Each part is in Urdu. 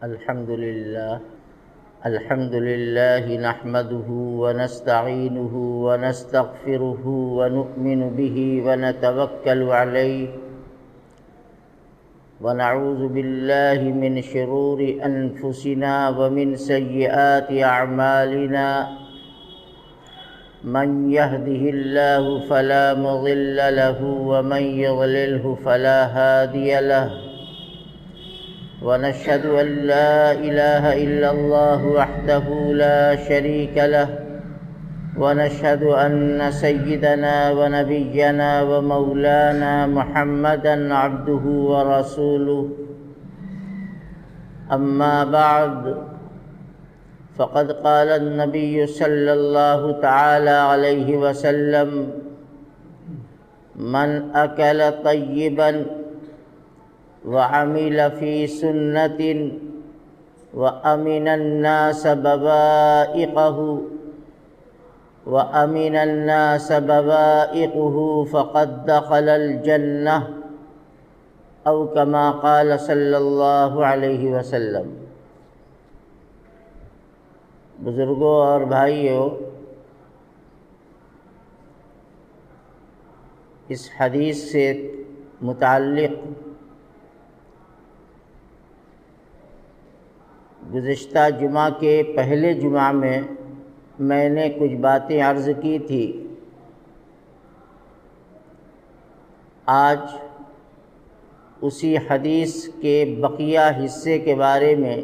الحمد لله نحمده ونستعينه ونستغفره ونؤمن به ونتوكل عليه ونعوذ بالله من شرور أنفسنا ومن سيئات أعمالنا من يهده الله فلا مضل له ومن يضلله فلا هادي له ونشهد أن لا إله إلا الله وحده لا شريك له ونشهد أن سيدنا ونبينا ومولانا محمدًا عبده ورسوله أما بعد فقد قال النبي صلى الله تعالى عليه وسلم من أكل طيباً وعمل في سنة وأمن الناس بوائقه فقد دخل الجنة أو كما قال صلی اللہ علیہ وسلم۔ بزرگوں اور بھائیوں، اس حدیث سے متعلق گزشتہ جمعہ کے پہلے جمعہ میں نے کچھ باتیں عرض کی تھی۔ آج اسی حدیث کے بقیہ حصے کے بارے میں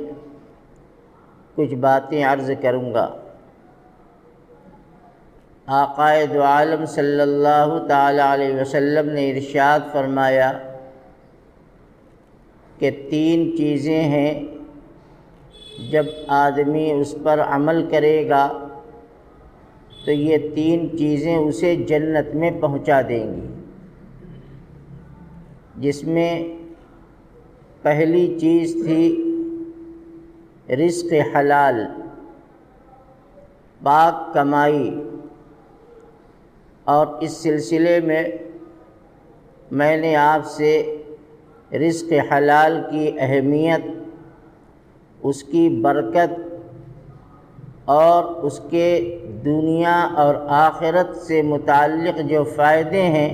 کچھ باتیں عرض کروں گا۔ آقا دو عالم صلی اللہ تعالی علیہ وسلم نے ارشاد فرمایا کہ 3 چیزیں ہیں، جب آدمی اس پر عمل کرے گا تو یہ 3 چیزیں اسے جنت میں پہنچا دیں گی، جس میں پہلی چیز تھی رزق حلال، پاک کمائی، اور اس سلسلے میں نے آپ سے رزق حلال کی اہمیت، اس کی برکت اور اس کے دنیا اور آخرت سے متعلق جو فائدے ہیں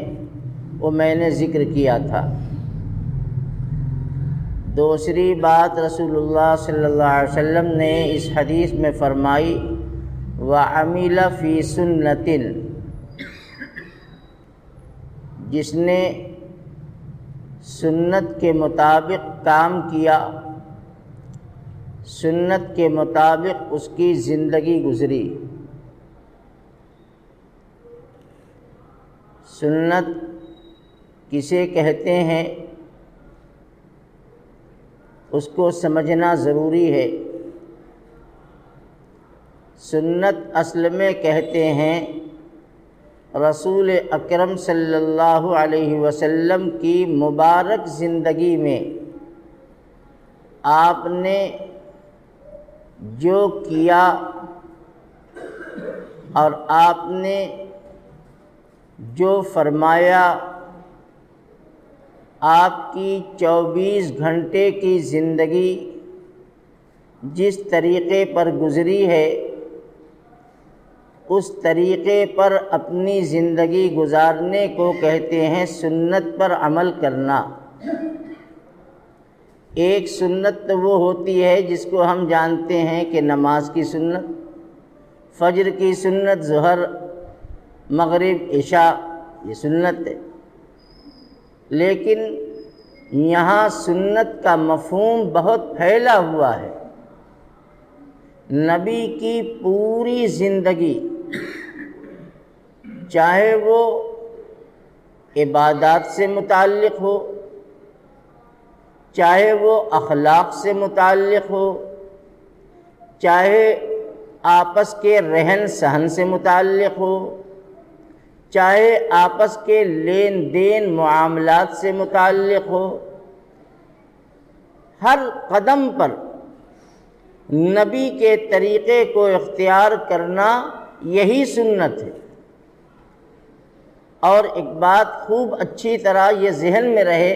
وہ میں نے ذکر کیا تھا۔ دوسری بات رسول اللہ صلی اللہ علیہ وسلم نے اس حدیث میں فرمائی وَعَمِلَ فِي سُنَّةٍ، جس نے سنت کے مطابق کام کیا، سنت کے مطابق اس کی زندگی گزری۔ سنت کسے کہتے ہیں اس کو سمجھنا ضروری ہے۔ سنت اصل میں کہتے ہیں رسول اکرم صلی اللہ علیہ وسلم کی مبارک زندگی میں آپ نے جو کیا اور آپ نے جو فرمایا، آپ کی 24 گھنٹے کی زندگی جس طریقے پر گزری ہے، اس طریقے پر اپنی زندگی گزارنے کو کہتے ہیں سنت پر عمل کرنا۔ ایک سنت تو وہ ہوتی ہے جس کو ہم جانتے ہیں کہ نماز کی سنت، فجر کی سنت، ظہر، مغرب، عشاء، یہ سنت ہے۔ لیکن یہاں سنت کا مفہوم بہت پھیلا ہوا ہے۔ نبی کی پوری زندگی، چاہے وہ عبادات سے متعلق ہو، چاہے وہ اخلاق سے متعلق ہو، چاہے آپس کے رہن سہن سے متعلق ہو، چاہے آپس کے لین دین معاملات سے متعلق ہو، ہر قدم پر نبی کے طریقے کو اختیار کرنا یہی سنت ہے۔ اور ایک بات خوب اچھی طرح یہ ذہن میں رہے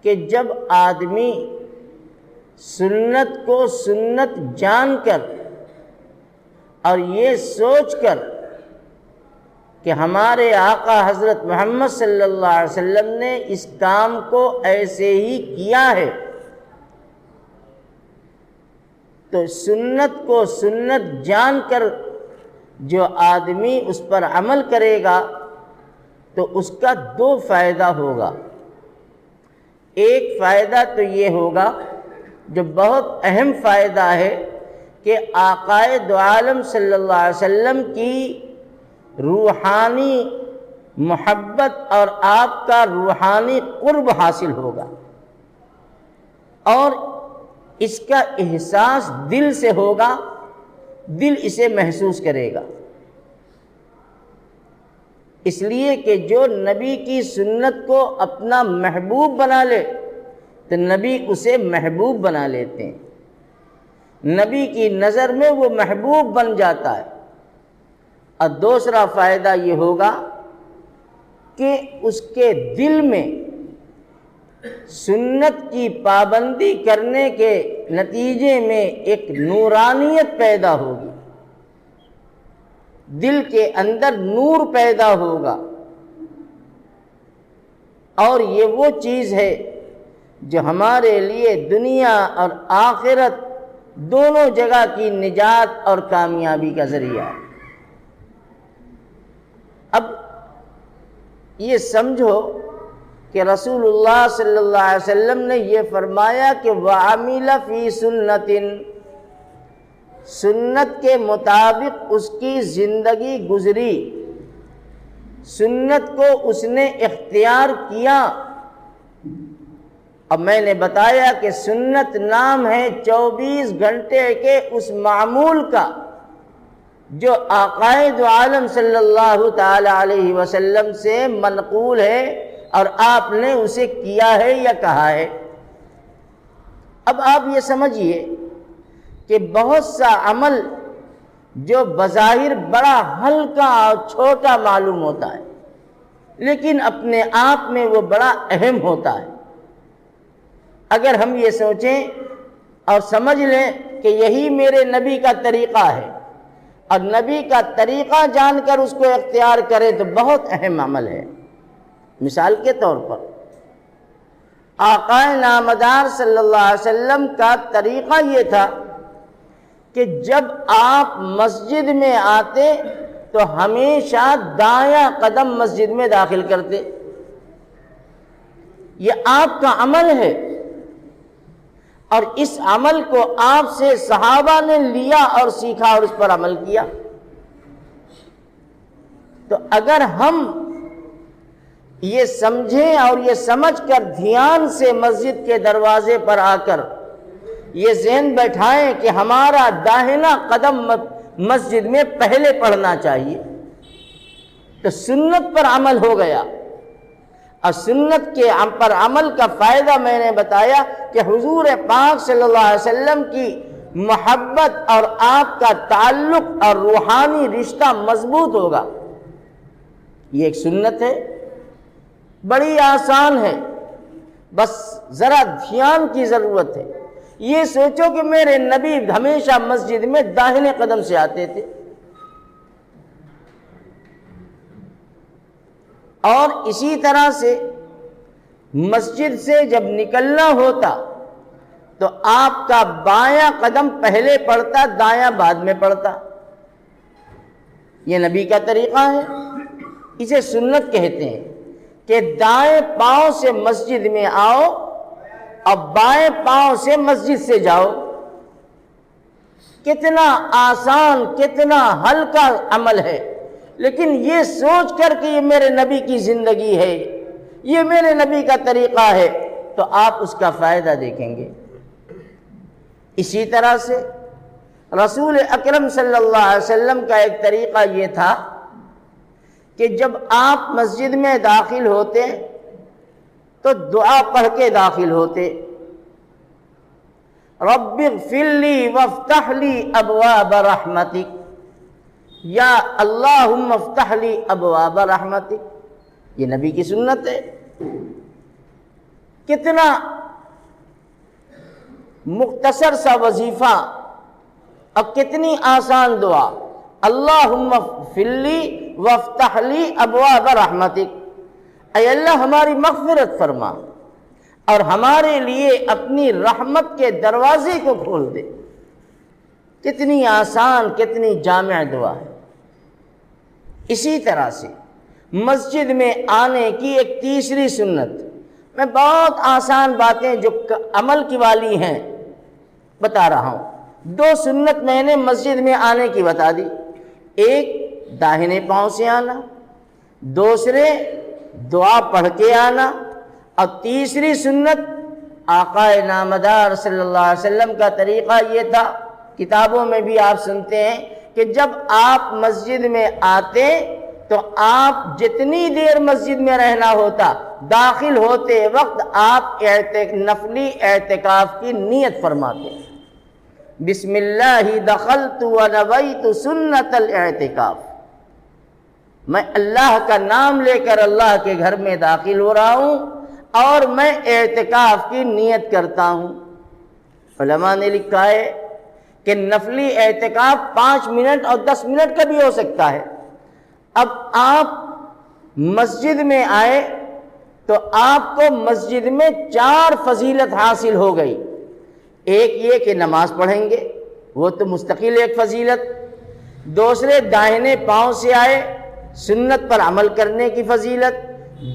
کہ جب آدمی سنت کو سنت جان کر اور یہ سوچ کر کہ ہمارے آقا حضرت محمد صلی اللہ علیہ وسلم نے اس کام کو ایسے ہی کیا ہے، تو سنت کو سنت جان کر جو آدمی اس پر عمل کرے گا تو اس کا دو فائدہ ہوگا۔ ایک فائدہ تو یہ ہوگا جو بہت اہم فائدہ ہے کہ آقائے دو عالم صلی اللہ علیہ وسلم کی روحانی محبت اور آپ کا روحانی قرب حاصل ہوگا، اور اس کا احساس دل سے ہوگا، دل اسے محسوس کرے گا۔ اس لیے کہ جو نبی کی سنت کو اپنا محبوب بنا لے تو نبی اسے محبوب بنا لیتے ہیں، نبی کی نظر میں وہ محبوب بن جاتا ہے۔ اور دوسرا فائدہ یہ ہوگا کہ اس کے دل میں سنت کی پابندی کرنے کے نتیجے میں ایک نورانیت پیدا ہوگی، دل کے اندر نور پیدا ہوگا، اور یہ وہ چیز ہے جو ہمارے لیے دنیا اور آخرت دونوں جگہ کی نجات اور کامیابی کا ذریعہ ہے۔ اب یہ سمجھو کہ رسول اللہ صلی اللہ علیہ وسلم نے یہ فرمایا کہ وَعَمِلَ فِي سُنَّةٍ، سنت کے مطابق اس کی زندگی گزری، سنت کو اس نے اختیار کیا۔ اب میں نے بتایا کہ سنت نام ہے 24 گھنٹے کے اس معمول کا جو آقائے دو عالم صلی اللہ تعالی علیہ وسلم سے منقول ہے اور آپ نے اسے کیا ہے یا کہا ہے۔ اب آپ یہ سمجھیے کہ بہت سا عمل جو بظاہر بڑا ہلکا اور چھوٹا معلوم ہوتا ہے لیکن اپنے آپ میں وہ بڑا اہم ہوتا ہے۔ اگر ہم یہ سوچیں اور سمجھ لیں کہ یہی میرے نبی کا طریقہ ہے اور نبی کا طریقہ جان کر اس کو اختیار کریں تو بہت اہم عمل ہے۔ مثال کے طور پر آقا نامدار صلی اللہ علیہ وسلم کا طریقہ یہ تھا کہ جب آپ مسجد میں آتے تو ہمیشہ دایاں قدم مسجد میں داخل کرتے، یہ آپ کا عمل ہے، اور اس عمل کو آپ سے صحابہ نے لیا اور سیکھا اور اس پر عمل کیا۔ تو اگر ہم یہ سمجھیں اور یہ سمجھ کر دھیان سے مسجد کے دروازے پر آ کر یہ ذہن بیٹھائیں کہ ہمارا داہنا قدم مسجد میں پہلے پڑھنا چاہیے، تو سنت پر عمل ہو گیا۔ اور سنت کے پر عمل کا فائدہ میں نے بتایا کہ حضور پاک صلی اللہ علیہ وسلم کی محبت اور آپ کا تعلق اور روحانی رشتہ مضبوط ہوگا۔ یہ ایک سنت ہے، بڑی آسان ہے، بس ذرا دھیان کی ضرورت ہے۔ یہ سوچو کہ میرے نبی ہمیشہ مسجد میں داہنے قدم سے آتے تھے، اور اسی طرح سے مسجد سے جب نکلنا ہوتا تو آپ کا بایاں قدم پہلے پڑتا، دایاں بعد میں پڑتا۔ یہ نبی کا طریقہ ہے، اسے سنت کہتے ہیں کہ دائیں پاؤں سے مسجد میں آؤ اور بائیں پاؤں سے مسجد سے جاؤ۔ کتنا آسان، کتنا ہلکا عمل ہے، لیکن یہ سوچ کر کہ یہ میرے نبی کی زندگی ہے، یہ میرے نبی کا طریقہ ہے، تو آپ اس کا فائدہ دیکھیں گے۔ اسی طرح سے رسول اکرم صلی اللہ علیہ وسلم کا ایک طریقہ یہ تھا کہ جب آپ مسجد میں داخل ہوتے تو دعا پڑھ کے داخل ہوتے، رب اغفر لی وافتح لی ابواب رحمتک، یا اللہم افتح لی ابواب رحمتک۔ یہ نبی کی سنت ہے۔ کتنا مختصر سا وظیفہ اور کتنی آسان دعا، اللہم اغفر لی وافتح لی ابواب رحمتک، اے اللہ ہماری مغفرت فرما اور ہمارے لیے اپنی رحمت کے دروازے کو کھول دے۔ کتنی آسان، کتنی جامع دعا ہے۔ اسی طرح سے مسجد میں آنے کی ایک تیسری سنت، میں بہت آسان باتیں جو عمل کی والی ہیں بتا رہا ہوں۔ 2 سنت میں نے مسجد میں آنے کی بتا دی، ایک داہنے پاؤں سے آنا، دوسرے دعا پڑھ کے آنا، اور تیسری سنت آقا نامدار صلی اللہ علیہ وسلم کا طریقہ یہ تھا، کتابوں میں بھی آپ سنتے ہیں کہ جب آپ مسجد میں آتے تو آپ جتنی دیر مسجد میں رہنا ہوتا، داخل ہوتے وقت آپ نفلی اعتکاف کی نیت فرماتے، بسم اللہ دخلت ونویت سنت الاعتکاف، میں اللہ کا نام لے کر اللہ کے گھر میں داخل ہو رہا ہوں اور میں اعتکاف کی نیت کرتا ہوں۔ علماء نے لکھا ہے کہ نفلی اعتکاف 5 منٹ اور 10 منٹ کا بھی ہو سکتا ہے۔ اب آپ مسجد میں آئے تو آپ کو مسجد میں 4 فضیلت حاصل ہو گئی۔ ایک یہ کہ نماز پڑھیں گے، وہ تو مستقل ایک فضیلت، دوسرے داہنے پاؤں سے آئے، سنت پر عمل کرنے کی فضیلت،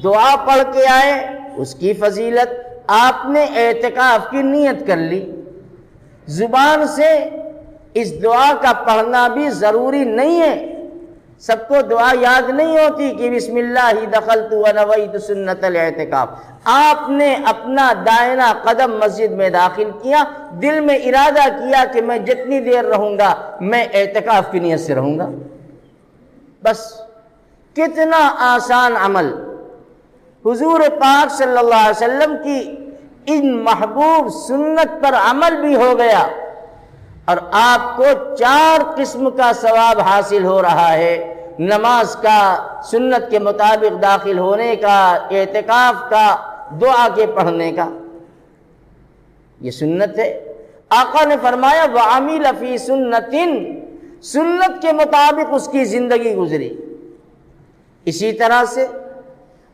دعا پڑھ کے آئے، اس کی فضیلت، آپ نے اعتکاف کی نیت کر لی۔ زبان سے اس دعا کا پڑھنا بھی ضروری نہیں ہے، سب کو دعا یاد نہیں ہوتی کہ بسم اللہ دخلت ونویت سنت الاعتکاف۔ آپ نے اپنا دائنا قدم مسجد میں داخل کیا، دل میں ارادہ کیا کہ میں جتنی دیر رہوں گا میں اعتکاف کی نیت سے رہوں گا، بس۔ کتنا آسان عمل، حضور پاک صلی اللہ علیہ وسلم کی ان محبوب سنت پر عمل بھی ہو گیا اور آپ کو 4 قسم کا ثواب حاصل ہو رہا ہے، نماز کا، سنت کے مطابق داخل ہونے کا، اعتکاف کا، دعا کے پڑھنے کا۔ یہ سنت ہے۔ آقا نے فرمایا وَعَمِلَ فِي سُنَّةٍ، سنت کے مطابق اس کی زندگی گزری۔ اسی طرح سے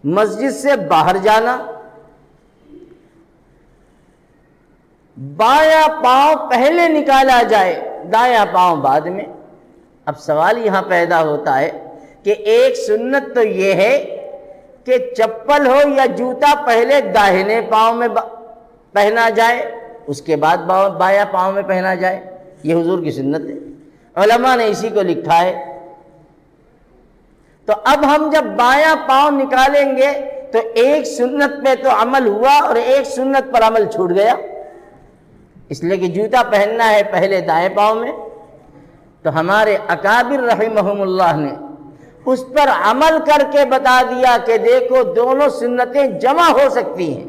مسجد سے باہر جانا، بایاں پاؤں پہلے نکالا جائے، دایاں پاؤں بعد میں۔ اب سوال یہاں پیدا ہوتا ہے کہ ایک سنت تو یہ ہے کہ چپل ہو یا جوتا پہلے داہنے پاؤں میں پہنا جائے، اس کے بعد بایاں پاؤں میں پہنا جائے، یہ حضور کی سنت ہے، علماء نے اسی کو لکھا ہے۔ تو اب ہم جب بایاں پاؤں نکالیں گے تو ایک سنت پہ تو عمل ہوا اور ایک سنت پر عمل چھوٹ گیا، اس لیے کہ جوتا پہننا ہے پہلے دائیں پاؤں میں۔ تو ہمارے اکابر رحمہم اللہ نے اس پر عمل کر کے بتا دیا کہ دیکھو دونوں سنتیں جمع ہو سکتی ہیں۔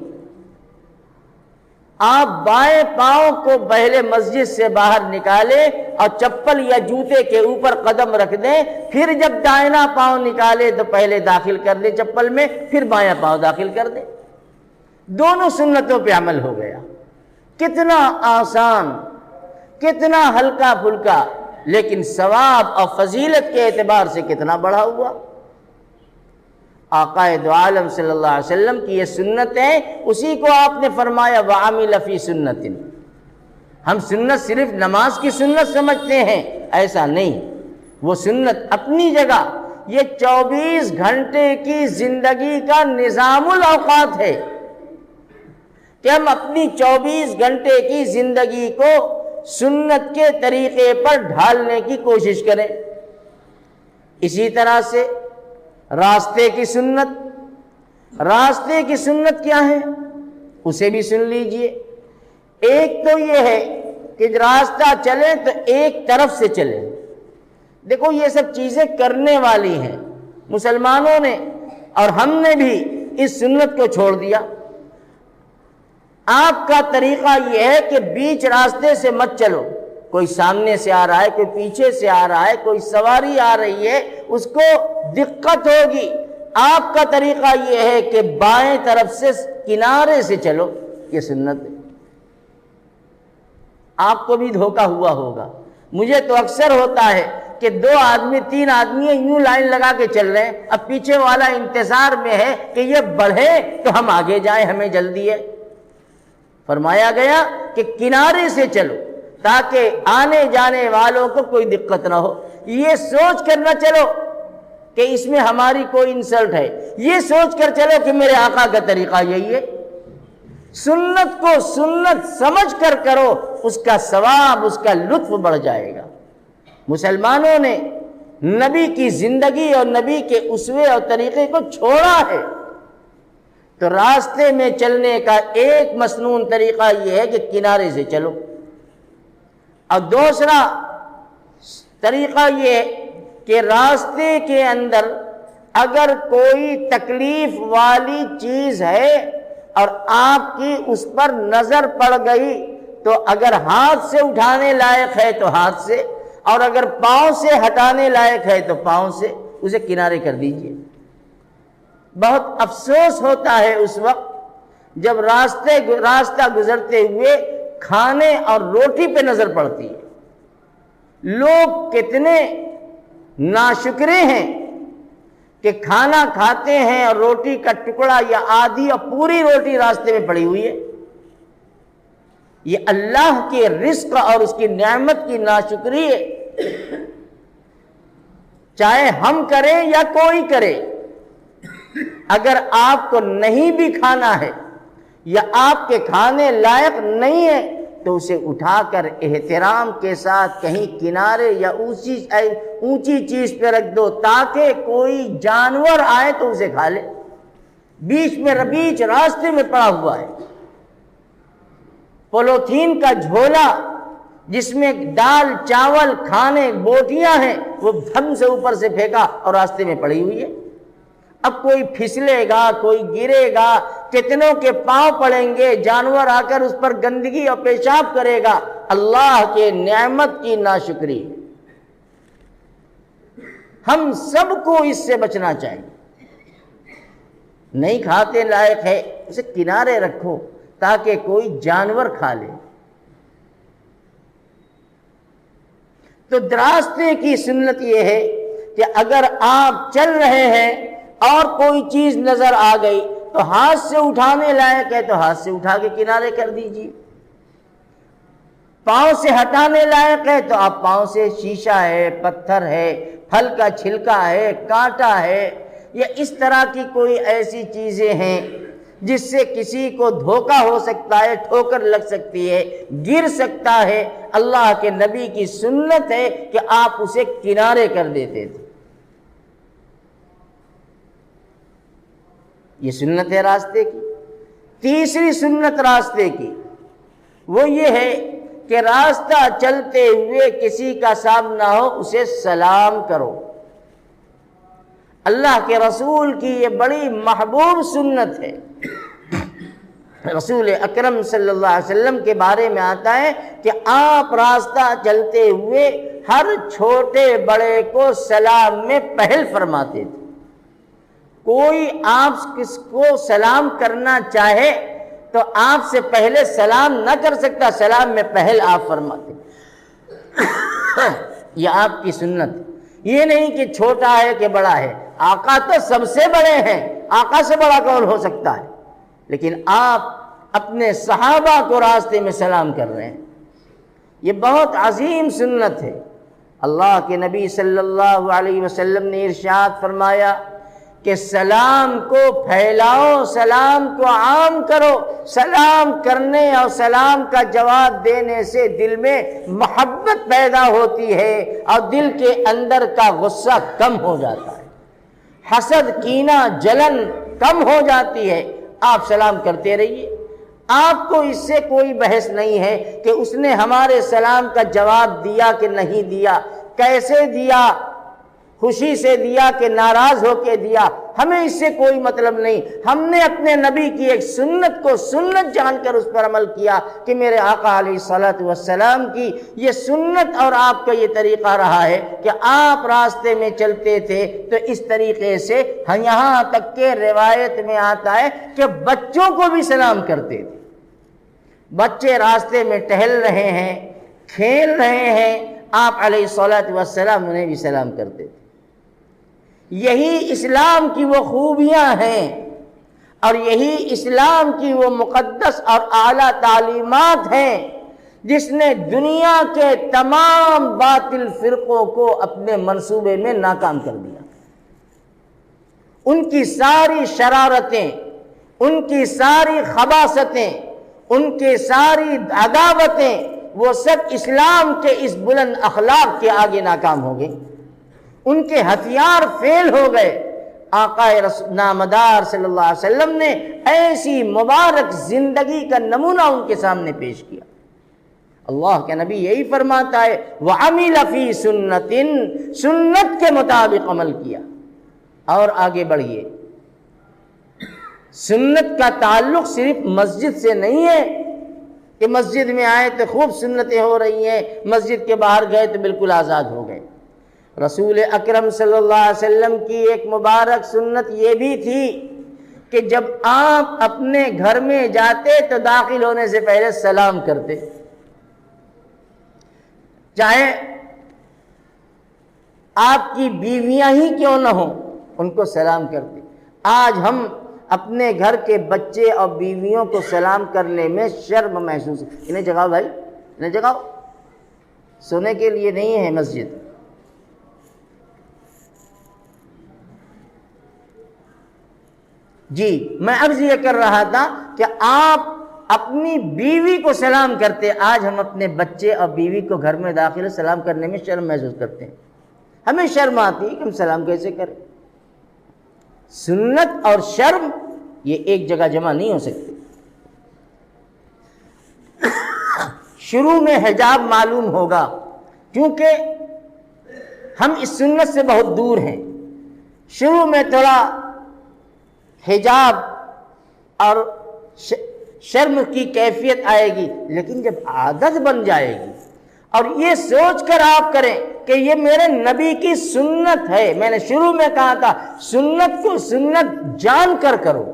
آپ بائیں پاؤں کو پہلے مسجد سے باہر نکالیں اور چپل یا جوتے کے اوپر قدم رکھ دیں، پھر جب دائنا پاؤں نکالے تو پہلے داخل کر دیں چپل میں، پھر بایاں پاؤں داخل کر دیں، دونوں سنتوں پہ عمل ہو گیا۔ کتنا آسان، کتنا ہلکا پھلکا، لیکن ثواب اور فضیلت کے اعتبار سے کتنا بڑھا ہوا۔ آقا دو عالم صلی اللہ علیہ وسلم کی یہ سنت ہے، اسی کو آپ نے فرمایا وَعَمِلَ فِي سُنَّةٍ۔ ہم سنت صرف نماز کی سنت سمجھتے ہیں، ایسا نہیں، وہ سنت اپنی جگہ، یہ 24 گھنٹے کی زندگی کا نظام الاوقات ہے کہ ہم اپنی 24 گھنٹے کی زندگی کو سنت کے طریقے پر ڈھالنے کی کوشش کریں۔ اسی طرح سے راستے کی سنت، راستے کی سنت کیا ہے اسے بھی سن لیجئے۔ ایک تو یہ ہے کہ راستہ چلیں تو ایک طرف سے چلیں۔ دیکھو یہ سب چیزیں کرنے والی ہیں، مسلمانوں نے اور ہم نے بھی اس سنت کو چھوڑ دیا۔ آپ کا طریقہ یہ ہے کہ بیچ راستے سے مت چلو، کوئی سامنے سے آ رہا ہے، کوئی پیچھے سے آ رہا ہے، کوئی سواری آ رہی ہے، اس کو دقت ہوگی۔ آپ کا طریقہ یہ ہے کہ بائیں طرف سے کنارے سے چلو، یہ سنت ہے۔ آپ کو بھی دھوکہ ہوا ہوگا، مجھے تو اکثر ہوتا ہے کہ 2 آدمی 3 آدمی یوں لائن لگا کے چل رہے ہیں، اب پیچھے والا انتظار میں ہے کہ یہ بڑھے تو ہم آگے جائیں، ہمیں جلدی ہے۔ فرمایا گیا کہ کنارے سے چلو تاکہ آنے جانے والوں کو کوئی دقت نہ ہو، یہ سوچ کر نہ چلو کہ اس میں ہماری کوئی انسلٹ ہے، یہ سوچ کر چلو کہ میرے آقا کا طریقہ یہی ہے۔ سنت کو سنت سمجھ کر کرو، اس کا ثواب، اس کا لطف بڑھ جائے گا۔ مسلمانوں نے نبی کی زندگی اور نبی کے اسوے اور طریقے کو چھوڑا ہے، تو راستے میں چلنے کا ایک مسنون طریقہ یہ ہے کہ کنارے سے چلو، اور دوسرا طریقہ یہ ہے کہ راستے کے اندر اگر کوئی تکلیف والی چیز ہے اور آپ کی اس پر نظر پڑ گئی تو اگر ہاتھ سے اٹھانے لائق ہے تو ہاتھ سے، اور اگر پاؤں سے ہٹانے لائق ہے تو پاؤں سے اسے کنارے کر دیجئے۔ بہت افسوس ہوتا ہے اس وقت جب راستہ گزرتے ہوئے کھانے اور روٹی پہ نظر پڑتی ہے۔ لوگ کتنے ناشکرے ہیں کہ کھانا کھاتے ہیں اور روٹی کا ٹکڑا یا آدھی اور پوری روٹی راستے میں پڑی ہوئی ہے۔ یہ اللہ کے رزق اور اس کی نعمت کی ناشکری ہے، چاہے ہم کریں یا کوئی کرے۔ اگر آپ کو نہیں بھی کھانا ہے یا آپ کے کھانے لائق نہیں ہے تو اسے اٹھا کر احترام کے ساتھ کہیں کنارے یا اونچی چیز پہ رکھ دو تاکہ کوئی جانور آئے تو اسے کھا لے۔ بیچ راستے میں پڑا ہوا ہے پولیتھین کا جھولا جس میں دال چاول کھانے بوٹیاں ہیں، وہ دھم سے اوپر سے پھینکا اور راستے میں پڑی ہوئی ہے۔ اب کوئی پھسلے گا، کوئی گرے گا، کتنوں کے پاؤں پڑیں گے، جانور آ کر اس پر گندگی اور پیشاب کرے گا۔ اللہ کے نعمت کی ناشکری، ہم سب کو اس سے بچنا چاہیے۔ نہیں کھاتے لائق ہے اسے کنارے رکھو تاکہ کوئی جانور کھا لے۔ تو راستے کی سنت یہ ہے کہ اگر آپ چل رہے ہیں اور کوئی چیز نظر آ گئی تو ہاتھ سے اٹھانے لائق ہے تو ہاتھ سے اٹھا کے کنارے کر دیجیے، پاؤں سے ہٹانے لائق ہے تو آپ پاؤں سے، شیشہ ہے، پتھر ہے، پھل کا چھلکا ہے، کانٹا ہے، یا اس طرح کی کوئی ایسی چیزیں ہیں جس سے کسی کو دھوکہ ہو سکتا ہے، ٹھوکر لگ سکتی ہے، گر سکتا ہے، اللہ کے نبی کی سنت ہے کہ آپ اسے کنارے کر دیتے تھے۔ یہ سنت ہے راستے کی۔ تیسری سنت راستے کی وہ یہ ہے کہ راستہ چلتے ہوئے کسی کا سامنا ہو اسے سلام کرو۔ اللہ کے رسول کی یہ بڑی محبوب سنت ہے۔ رسول اکرم صلی اللہ علیہ وسلم کے بارے میں آتا ہے کہ آپ راستہ چلتے ہوئے ہر چھوٹے بڑے کو سلام میں پہل فرماتے تھے۔ کوئی آپ کس کو سلام کرنا چاہے تو آپ سے پہلے سلام نہ کر سکتا، سلام میں پہل آپ فرماتے۔ یہ آپ کی سنت، یہ نہیں کہ چھوٹا ہے کہ بڑا ہے، آقا تو سب سے بڑے ہیں، آقا سے بڑا کون ہو سکتا ہے، لیکن آپ اپنے صحابہ کو راستے میں سلام کر رہے ہیں۔ یہ بہت عظیم سنت ہے۔ اللہ کے نبی صلی اللہ علیہ وسلم نے ارشاد فرمایا کہ سلام کو پھیلاؤ، سلام کو عام کرو۔ سلام کرنے اور سلام کا جواب دینے سے دل میں محبت پیدا ہوتی ہے اور دل کے اندر کا غصہ کم ہو جاتا ہے، حسد، کینہ، جلن کم ہو جاتی ہے۔ آپ سلام کرتے رہیے، آپ کو اس سے کوئی بحث نہیں ہے کہ اس نے ہمارے سلام کا جواب دیا کہ نہیں دیا، کیسے دیا، خوشی سے دیا کہ ناراض ہو کے دیا، ہمیں اس سے کوئی مطلب نہیں۔ ہم نے اپنے نبی کی ایک سنت کو سنت جان کر اس پر عمل کیا کہ میرے آقا علیہ الصلوۃ والسلام کی یہ سنت اور آپ کا یہ طریقہ رہا ہے کہ آپ راستے میں چلتے تھے تو اس طریقے سے، یہاں تک کہ روایت میں آتا ہے کہ بچوں کو بھی سلام کرتے تھے۔ بچے راستے میں ٹہل رہے ہیں، کھیل رہے ہیں آپ علیہ الصلوۃ والسلام انہیں بھی سلام کرتے تھے۔ یہی اسلام کی وہ خوبیاں ہیں اور یہی اسلام کی وہ مقدس اور اعلیٰ تعلیمات ہیں جس نے دنیا کے تمام باطل فرقوں کو اپنے منصوبے میں ناکام کر دیا۔ ان کی ساری شرارتیں، ان کی ساری خباثتیں، ان کی ساری عداوتیں، وہ سب اسلام کے اس بلند اخلاق کے آگے ناکام ہو گئے۔ ان کے ہتھیار فیل ہو گئے۔ آقا نامدار صلی اللہ علیہ وسلم نے ایسی مبارک زندگی کا نمونہ ان کے سامنے پیش کیا۔ اللہ کے نبی یہی فرماتا ہے وَعَمِلَ فِي سُنَّةٍ، سنت کے مطابق عمل کیا۔ اور آگے بڑھیے، سنت کا تعلق صرف مسجد سے نہیں ہے کہ مسجد میں آئے تو خوب سنتیں ہو رہی ہیں، مسجد کے باہر گئے تو بالکل آزاد ہو گئے۔ رسول اکرم صلی اللہ علیہ وسلم کی ایک مبارک سنت یہ بھی تھی کہ جب آپ اپنے گھر میں جاتے تو داخل ہونے سے پہلے سلام کرتے، چاہے آپ کی بیویاں ہی کیوں نہ ہوں، ان کو سلام کرتے۔ آج ہم اپنے گھر کے بچے اور بیویوں کو سلام کرنے میں شرم محسوس، انہیں جگاؤ بھائی، انہیں جگاؤ، سونے کے لیے نہیں ہے مسجد۔ جی میں عرض یہ کر رہا تھا کہ آپ اپنی بیوی کو سلام کرتے، آج ہم اپنے بچے اور بیوی کو گھر میں داخل سلام کرنے میں شرم محسوس کرتے ہیں۔ ہمیں شرم آتی ہے کہ ہم سلام کیسے کریں۔ سنت اور شرم یہ ایک جگہ جمع نہیں ہو سکتے۔ شروع میں حجاب معلوم ہوگا کیونکہ ہم اس سنت سے بہت دور ہیں۔ شروع میں تھوڑا حجاب اور شرم کی کیفیت آئے گی، لیکن جب عادت بن جائے گی اور یہ سوچ کر آپ کریں کہ یہ میرے نبی کی سنت ہے، میں نے شروع میں کہا تھا سنت کو سنت جان کر کرو،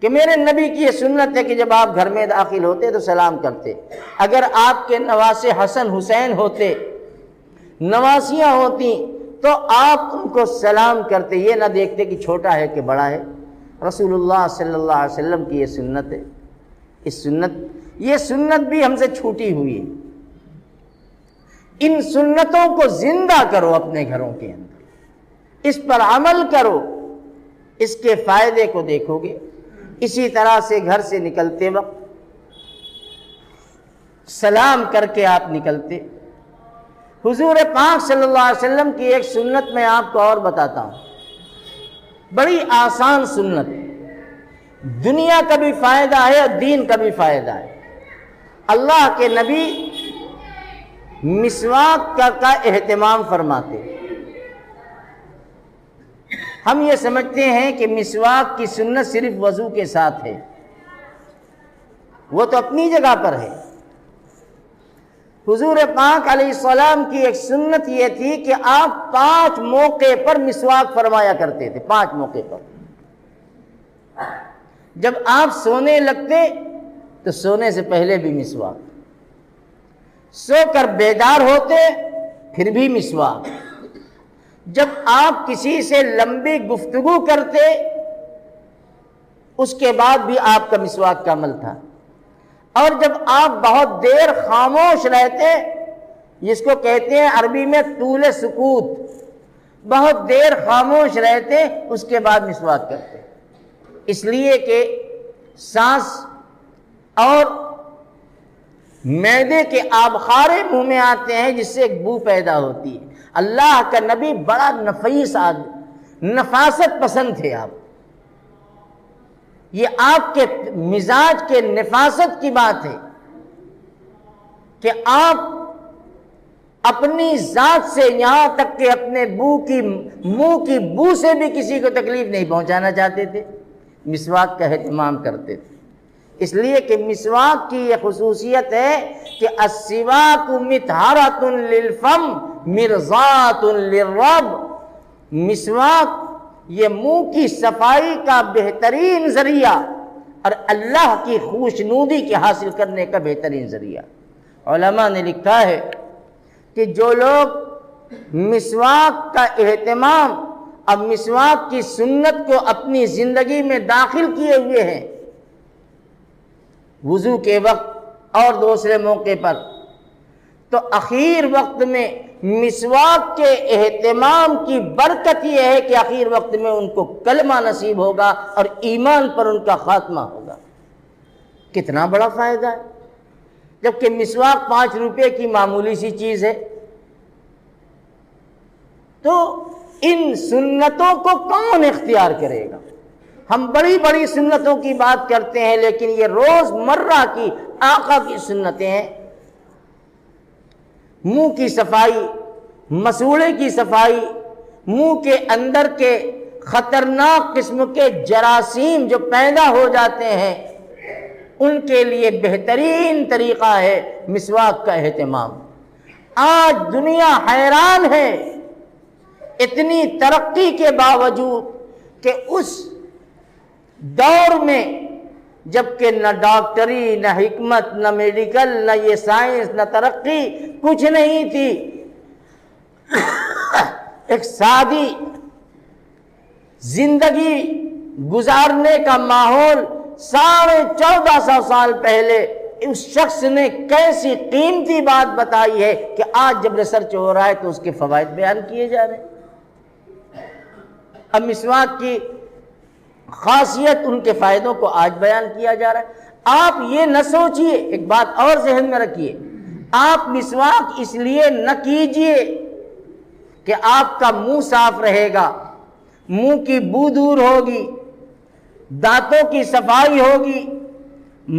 کہ میرے نبی کی یہ سنت ہے کہ جب آپ گھر میں داخل ہوتے تو سلام کرتے۔ اگر آپ کے نواسے حسن حسین ہوتے، نواسیاں ہوتی، تو آپ ان کو سلام کرتے، یہ نہ دیکھتے کہ چھوٹا ہے کہ بڑا ہے۔ رسول اللہ صلی اللہ علیہ وسلم کی یہ سنت ہے۔ یہ سنت بھی ہم سے چھوٹی ہوئی ہے۔ ان سنتوں کو زندہ کرو اپنے گھروں کے اندر، اس پر عمل کرو، اس کے فائدے کو دیکھو گے۔ اسی طرح سے گھر سے نکلتے وقت سلام کر کے آپ نکلتے۔ حضور پاک صلی اللہ علیہ وسلم کی ایک سنت میں آپ کو اور بتاتا ہوں، بڑی آسان سنت ہے، دنیا کا بھی فائدہ ہے اور دین کا بھی فائدہ ہے۔ اللہ کے نبی مسواک کا اہتمام فرماتے۔ ہم یہ سمجھتے ہیں کہ مسواک کی سنت صرف وضو کے ساتھ ہے، وہ تو اپنی جگہ پر ہے۔ حضور پاک علیہ السلام کی ایک سنت یہ تھی کہ آپ 5 موقع پر مسواک فرمایا کرتے تھے، 5 موقع پر۔ جب آپ سونے لگتے تو سونے سے پہلے بھی مسواک، سو کر بیدار ہوتے پھر بھی مسواک، جب آپ کسی سے لمبی گفتگو کرتے اس کے بعد بھی آپ کا مسواک کا عمل تھا، اور جب آپ بہت دیر خاموش رہتے، جس کو کہتے ہیں عربی میں طول سکوت، بہت دیر خاموش رہتے اس کے بعد مسواک کرتے، اس لیے کہ سانس اور معدے کے آبخارے منہ میں آتے ہیں جس سے ایک بو پیدا ہوتی ہے۔ اللہ کا نبی بڑا نفیس آدمی، نفاست پسند تھے آپ، یہ آپ کے مزاج کے نفاست کی بات ہے کہ آپ اپنی ذات سے یہاں تک کہ اپنے منہ کی بو سے بھی کسی کو تکلیف نہیں پہنچانا چاہتے تھے، مسواک کا اہتمام کرتے تھے۔ اس لیے کہ مسواک کی یہ خصوصیت ہے کہ السواک مطہرۃ للفم مرضات للرب، مسواک یہ منہ کی صفائی کا بہترین ذریعہ اور اللہ کی خوشنودی کے حاصل کرنے کا بہترین ذریعہ۔ علماء نے لکھا ہے کہ جو لوگ مسواک کا اہتمام اور مسواک کی سنت کو اپنی زندگی میں داخل کیے ہوئے ہیں، وضو کے وقت اور دوسرے موقع پر، تو اخیر وقت میں مسواک کے اہتمام کی برکت یہ ہے کہ اخیر وقت میں ان کو کلمہ نصیب ہوگا اور ایمان پر ان کا خاتمہ ہوگا۔ کتنا بڑا فائدہ ہے، جبکہ مسواک 5 روپے کی معمولی سی چیز ہے۔ تو ان سنتوں کو کون اختیار کرے گا؟ ہم بڑی بڑی سنتوں کی بات کرتے ہیں، لیکن یہ روز مرہ کی آقا کی سنتیں ہیں۔ منہ کی صفائی، مسوڑے کی صفائی، منہ کے اندر کے خطرناک قسم کے جراثیم جو پیدا ہو جاتے ہیں، ان کے لیے بہترین طریقہ ہے مسواک کا اہتمام۔ آج دنیا حیران ہے اتنی ترقی کے باوجود کہ اس دور میں جبکہ نہ ڈاکٹری، نہ حکمت، نہ میڈیکل، نہ یہ سائنس، نہ ترقی، کچھ نہیں تھی، ایک سادی زندگی گزارنے کا ماحول 1450 سال پہلے اس شخص نے کیسی قیمتی بات بتائی ہے کہ آج جب ریسرچ ہو رہا ہے تو اس کے فوائد بیان کیے جا رہے ہیں۔ اب مسواک کی خاصیت، ان کے فائدوں کو آج بیان کیا جا رہا ہے۔ آپ یہ نہ سوچئے، ایک بات اور ذہن میں رکھیے، آپ مسواک اس لیے نہ کیجئے کہ آپ کا منہ صاف رہے گا، منہ کی بو دور ہوگی، دانتوں کی صفائی ہوگی،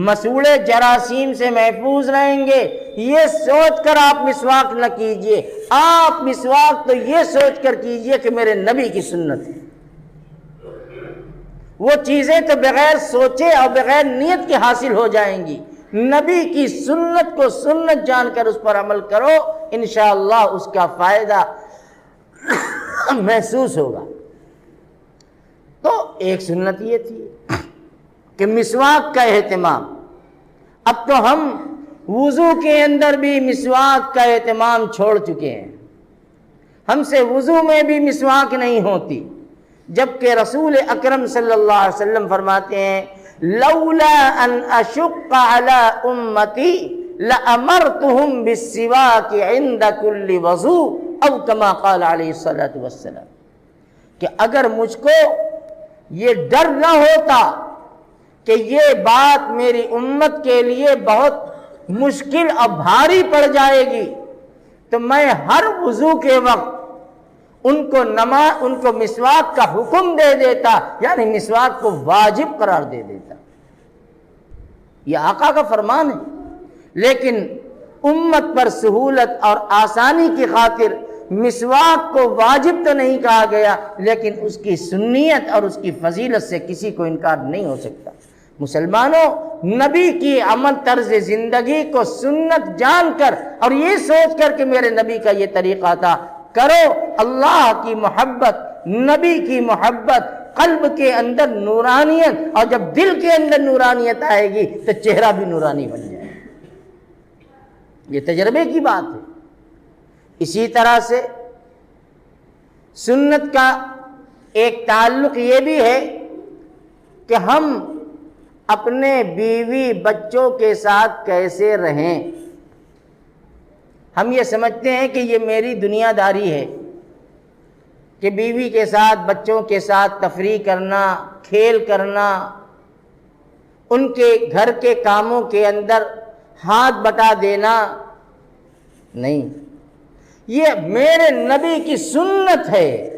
مسوڑے جراثیم سے محفوظ رہیں گے، یہ سوچ کر آپ مسواک نہ کیجئے۔ آپ مسواک تو یہ سوچ کر کیجئے کہ میرے نبی کی سنت ہے۔ وہ چیزیں تو بغیر سوچے اور بغیر نیت کے حاصل ہو جائیں گی۔ نبی کی سنت کو سنت جان کر اس پر عمل کرو، انشاءاللہ اس کا فائدہ محسوس ہوگا۔ تو ایک سنت یہ تھی کہ مسواک کا اہتمام۔ اب تو ہم وضو کے اندر بھی مسواک کا اہتمام چھوڑ چکے ہیں، ہم سے وضو میں بھی مسواک نہیں ہوتی، جبکہ رسول اکرم صلی اللہ علیہ وسلم فرماتے ہیں لولا ان اشق علی امتی لامرتهم بالسواک عند كل وضوء او کما قال علیہ الصلوۃ والسلام، کہ اگر مجھ کو یہ ڈر نہ ہوتا کہ یہ بات میری امت کے لیے بہت مشکل اور بھاری پڑ جائے گی، تو میں ہر وضو کے وقت ان کو مسواک کا حکم دے دیتا، یعنی مسواک کو واجب قرار دے دیتا۔ یہ آقا کا فرمان ہے، لیکن امت پر سہولت اور آسانی کی خاطر مسواک کو واجب تو نہیں کہا گیا، لیکن اس کی سنیت اور اس کی فضیلت سے کسی کو انکار نہیں ہو سکتا۔ مسلمانوں، نبی کی عمل طرز زندگی کو سنت جان کر اور یہ سوچ کر کہ میرے نبی کا یہ طریقہ تھا، کرو۔ اللہ کی محبت، نبی کی محبت، قلب کے اندر نورانیت، اور جب دل کے اندر نورانیت آئے گی تو چہرہ بھی نورانی بن جائے گا۔ یہ تجربے کی بات ہے۔ اسی طرح سے سنت کا ایک تعلق یہ بھی ہے کہ ہم اپنے بیوی بچوں کے ساتھ کیسے رہیں۔ ہم یہ سمجھتے ہیں کہ یہ میری دنیا داری ہے کہ بیوی کے ساتھ، بچوں کے ساتھ تفریح کرنا، کھیل کرنا، ان کے گھر کے کاموں کے اندر ہاتھ بٹا دینا۔ نہیں، یہ میرے نبی کی سنت ہے۔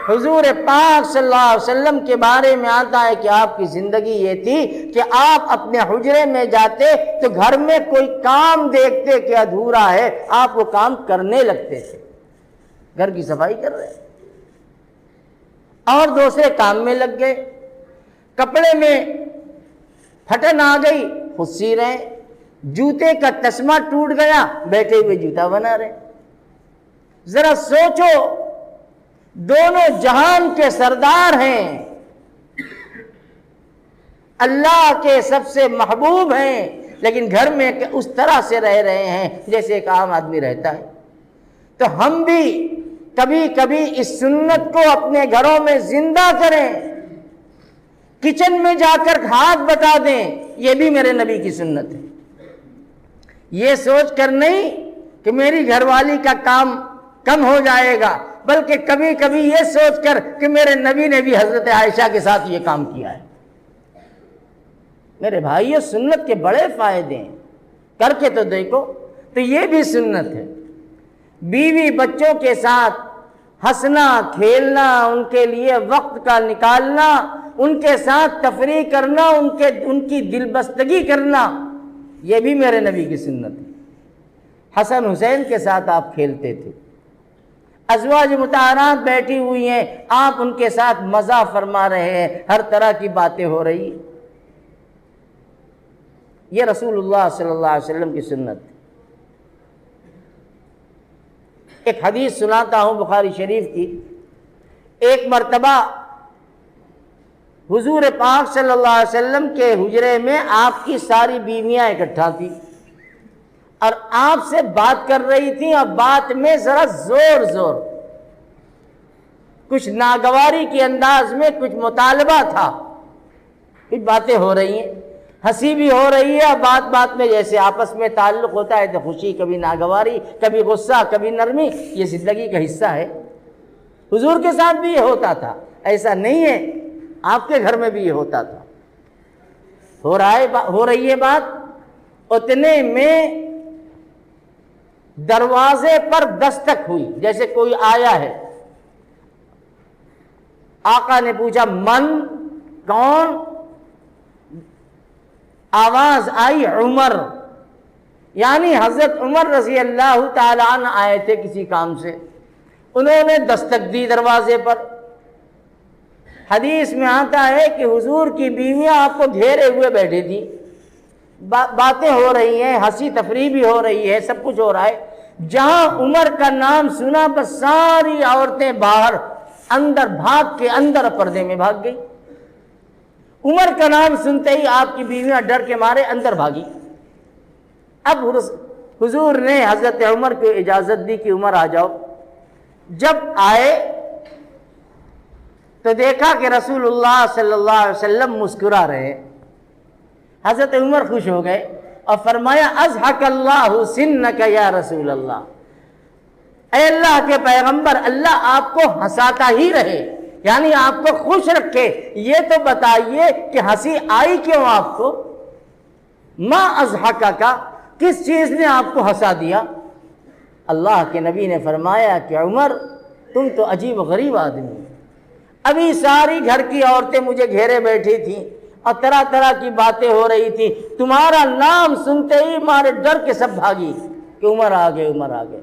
حضور پاک صلی اللہ علیہ وسلم کے بارے میں آتا ہے کہ آپ کی زندگی یہ تھی کہ آپ اپنے حجرے میں جاتے تو گھر میں کوئی کام دیکھتے کہ ادھورا ہے، آپ وہ کام کرنے لگتے تھے، گھر کی صفائی کر رہے اور دوسرے کام میں لگ گئے، کپڑے میں پھٹن آ گئی، خود سی رہے، جوتے کا تسمہ ٹوٹ گیا، بیٹھے ہوئے جوتا بنا رہے۔ ذرا سوچو، دونوں جہان کے سردار ہیں، اللہ کے سب سے محبوب ہیں، لیکن گھر میں اس طرح سے رہ رہے ہیں جیسے ایک عام آدمی رہتا ہے۔ تو ہم بھی کبھی کبھی اس سنت کو اپنے گھروں میں زندہ کریں، کچن میں جا کر ہاتھ بتا دیں یہ بھی میرے نبی کی سنت ہے، یہ سوچ کر نہیں کہ میری گھر والی کا کام کم ہو جائے گا، بلکہ کبھی کبھی یہ سوچ کر کہ میرے نبی نے بھی حضرت عائشہ کے ساتھ یہ کام کیا ہے۔ میرے بھائیو، سنت کے بڑے فائدے ہیں، کر کے تو دیکھو۔ تو یہ بھی سنت ہے، بیوی بچوں کے ساتھ ہنسنا کھیلنا، ان کے لیے وقت کا نکالنا، ان کے ساتھ تفریح کرنا، ان کی دل بستگی کرنا، یہ بھی میرے نبی کی سنت ہے۔ حسن حسین کے ساتھ آپ کھیلتے تھے، ازواج مطہرات بیٹھی ہوئی ہیں، آپ ان کے ساتھ مزہ فرما رہے ہیں، ہر طرح کی باتیں ہو رہی ہیں۔ یہ رسول اللہ صلی اللہ علیہ وسلم کی سنت ہے۔ ایک حدیث سناتا ہوں بخاری شریف کی۔ ایک مرتبہ حضور پاک صلی اللہ علیہ وسلم کے حجرے میں آپ کی ساری بیویاں اکٹھا تھیں اور آپ سے بات کر رہی تھیں، اور بات میں ذرا زور کچھ ناگواری کے انداز میں کچھ مطالبہ تھا، کچھ باتیں ہو رہی ہیں، ہنسی بھی ہو رہی ہے، اور بات میں جیسے آپس میں تعلق ہوتا ہے تو خوشی، کبھی ناگواری، کبھی غصہ، کبھی نرمی، یہ زندگی کا حصہ ہے۔ حضور کے ساتھ بھی یہ ہوتا تھا، ایسا نہیں ہے، آپ کے گھر میں بھی یہ ہوتا تھا۔ ہو رہی ہے بات، اتنے میں دروازے پر دستک ہوئی، جیسے کوئی آیا ہے۔ آقا نے پوچھا من، کون؟ آواز آئی عمر، یعنی حضرت عمر رضی اللہ تعالیٰ عنہ آئے تھے کسی کام سے، انہوں نے دستک دی دروازے پر۔ حدیث میں آتا ہے کہ حضور کی بیویاں آپ کو گھیرے ہوئے بیٹھی تھی، باتیں ہو رہی ہیں، ہنسی تفریح بھی ہو رہی ہے، سب کچھ ہو رہا ہے۔ جہاں عمر کا نام سنا بس ساری عورتیں باہر اندر بھاگ کے اندر پردے میں بھاگ گئی۔ عمر کا نام سنتے ہی آپ کی بیویاں ڈر کے مارے اندر بھاگی۔ اب حضور نے حضرت عمر کو اجازت دی کہ عمر آ جاؤ۔ جب آئے تو دیکھا کہ رسول اللہ صلی اللہ علیہ وسلم مسکرا رہے۔ حضرت عمر خوش ہو گئے اور فرمایا اضحک اللہ سنک یا رسول اللہ، اے اللہ کے پیغمبر، اللہ آپ کو ہنساتا ہی رہے، یعنی آپ کو خوش رکھے۔ یہ تو بتائیے کہ ہنسی آئی کیوں آپ کو؟ ما اضحکک، کس چیز نے آپ کو ہنسا دیا؟ اللہ کے نبی نے فرمایا کہ عمر تم تو عجیب و غریب آدمی، ابھی ساری گھر کی عورتیں مجھے گھیرے بیٹھی تھیں اور طرح طرح کی باتیں ہو رہی تھیں، تمہارا نام سنتے ہی مارے ڈر کے سب بھاگی کہ عمر آ گئے، عمر آ گئے۔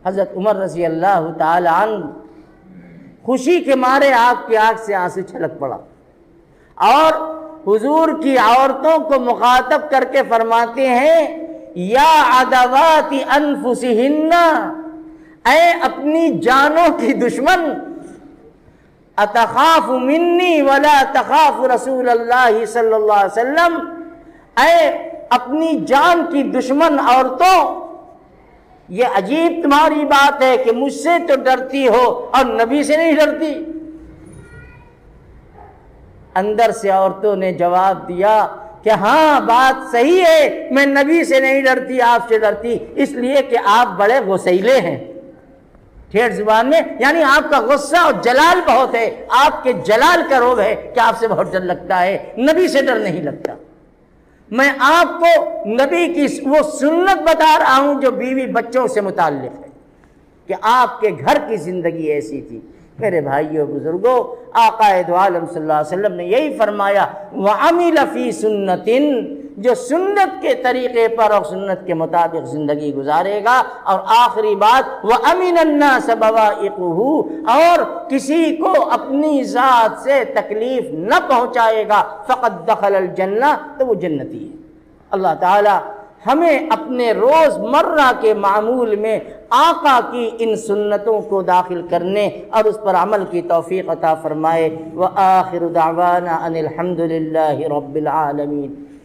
حضرت عمر رضی اللہ تعالی عنہ خوشی کے مارے آپ کی آنکھ سے آنسو چھلک پڑا، اور حضور کی عورتوں کو مخاطب کر کے فرماتے ہیں یا عدوات انفسہن، اے اپنی جانوں کی دشمن، اتخاف منی ولا تخاف رسول اللہ صلی اللہ علیہ وسلم، اے اپنی جان کی دشمن عورتوں، یہ عجیب تمہاری بات ہے کہ مجھ سے تو ڈرتی ہو اور نبی سے نہیں ڈرتی۔ اندر سے عورتوں نے جواب دیا کہ ہاں بات صحیح ہے، میں نبی سے نہیں ڈرتی، آپ سے ڈرتی، اس لیے کہ آپ بڑے غصیلے ہیں۔ ٹھیٹ زبان میں یعنی آپ کا غصہ اور جلال بہت ہے، آپ کے جلال کا روب ہے کہ آپ سے بہت ڈر لگتا ہے، نبی سے ڈر نہیں لگتا۔ میں آپ کو نبی کی وہ سنت بتا رہا ہوں جو بیوی بچوں سے متعلق ہے، کہ آپ کے گھر کی زندگی ایسی تھی۔ میرے بھائیوں بزرگوں، آقا دو عالم صلی اللہ علیہ وسلم نے یہی فرمایا وَعَمِلَ فِي سُنَّةٍ، جو سنت کے طریقے پر اور سنت کے مطابق زندگی گزارے گا۔ اور آخری بات وَأَمِنَ النَّاسَ بَوَائِقُهُ، اور کسی کو اپنی ذات سے تکلیف نہ پہنچائے گا، فَقَدْ دَخَلَ الْجَنَّةَ، تو وہ جنتی ہے۔ اللہ تعالیٰ ہمیں اپنے روز مرہ کے معمول میں آقا کی ان سنتوں کو داخل کرنے اور اس پر عمل کی توفیق عطا فرمائے۔ وآخر دعوانا ان الحمد للہ رب العالمین۔